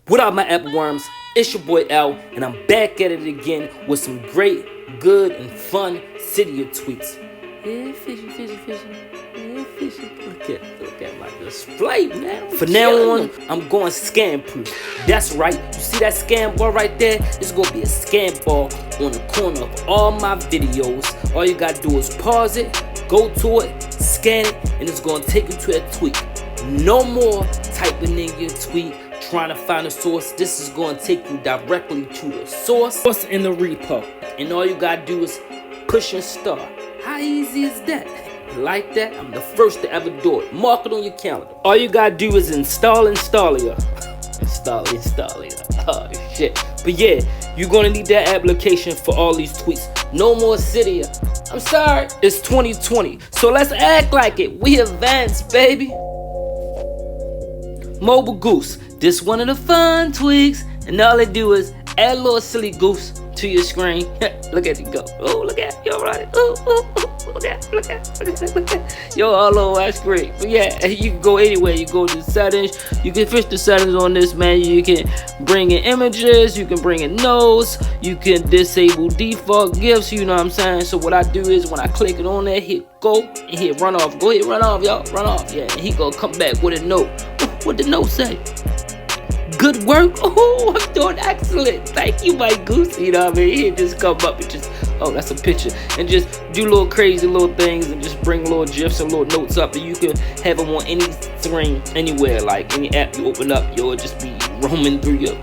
What up, my apple worms? It's your boy L, and I'm back at it again with some great, good, and fun cydia tweets. Yeah, fishy. Yeah, fishy. Look at my display, man. For now on, I'm going scam proof. That's right. You see that scam bar right there? It's gonna be a scam bar on the corner of all my videos. All you gotta do is pause it, go to it, scan it, and it's gonna take you to that tweet. No more typing in your tweet, trying to find a source. This is going to take you directly to the source in the repo. And all you got to do is push and start. How easy is that? Like that? I'm the first to ever do it. Mark it on your calendar. All you got to do is install it. Oh, shit. But yeah, you're going to need that application for all these tweets. No more cydia. I'm sorry. It's 2020. So let's act like it. We advanced, baby. Mobile Goose, this one of the fun tweaks, and all they do is add a little silly goose to your screen. Look at it go. Oh, look at it. Yo, right. Look at. Yo, all over my screen. But yeah, you can go anywhere. You go to the settings. You can fix the settings on this, man. You can bring in images. You can bring in notes. You can disable default gifts. You know what I'm saying? So what I do is when I click it on there, hit go and hit run off. Go ahead, run off, y'all. Run off. Yeah, and he gonna come back with a note. What the note say? Good work. Oh, I'm doing excellent. Thank you, my Goose. You know what I mean? He just come up and just, oh, that's a picture. And just do little crazy little things and just bring little gifs and little notes up. And you can have them on any screen, anywhere. Like any app you open up, you'll just be roaming through your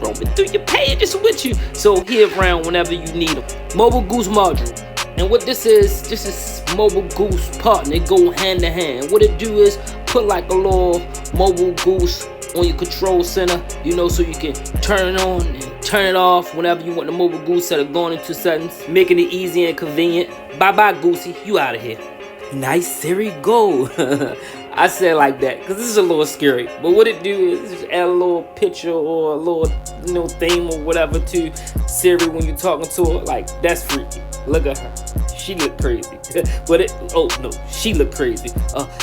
page just with you. So here around whenever you need them. Mobile Goose module. And what this is Mobile Goose partner. They go hand in hand. What it do is put like a little Mobile Goose on your control center, you know, so you can turn it on and turn it off whenever you want the Mobile Goose instead of going into settings, making it easy and convenient. Bye Goosey, you out of here. Nice Siri, go. I said like that because this is a little scary, but what it do is just add a little picture or a little, you know, theme or whatever to Siri when you're talking to her. Like, that's freaky. Look at her. She look crazy. But she look crazy.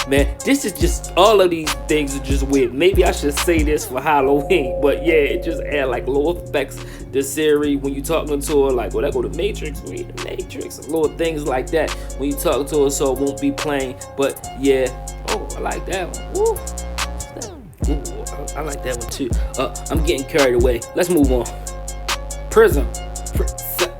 Man, this is just, all of these things are just weird. Maybe I should say this for Halloween, but yeah, it just add like little effects to Siri when you talking to her. Like, well, that go to Matrix, we the Matrix, and little things like that when you talk to her, so it won't be playing. But yeah, oh, I like that one. Woo. Ooh, I like that one too. I'm getting carried away. Let's move on. Prism.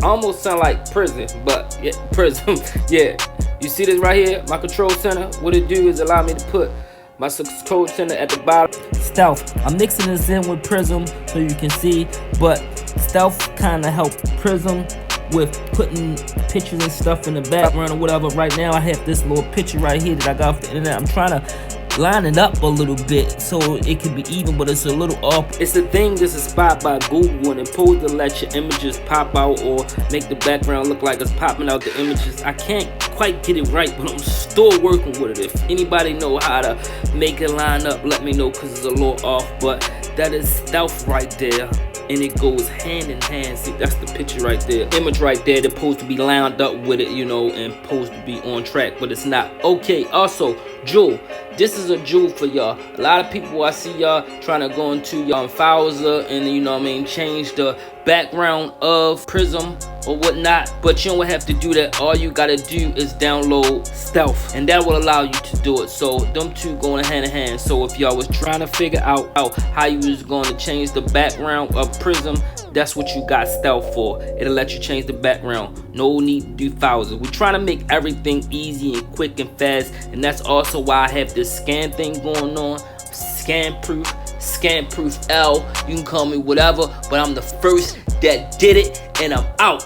Almost sound like prison, but yeah, Prism. Yeah, you see this right here, my control center. What it do is allow me to put my control center at the bottom. Stealth, I'm mixing this in with Prism so you can see, but Stealth kind of help Prism with putting pictures and stuff in the background or whatever. Right now I have this little picture right here that I got off the internet. I'm trying to line it up a little bit so it can be even, but it's a little off. It's a thing that's inspired by Google, and it's supposed to let your images pop out or make the background look like it's popping out the images. I can't quite get it right, but I'm still working with it. If anybody know how to make it line up, let me know, because it's a little off. But that is Stealth right there, and it goes hand in hand. See, that's the picture right there, image right there. They're supposed to be lined up with it, you know, and supposed to be on track, but it's not. Okay, also jewel. This is a jewel for y'all. A lot of people, I see y'all trying to go into y'all files and, you know what I mean, change the background of Prism or whatnot, but you don't have to do that. All you gotta do is download Stealth, and that will allow you to do it. So them two going hand in hand. So if y'all was trying to figure out how you was going to change the background of Prism, that's what you got Stealth for. It'll let you change the background. No need to do thousands. We're trying to make everything easy and quick and fast, and that's also why I have this scan thing going on. Scan proof L. You can call me whatever, but I'm the first that did it, and I'm out.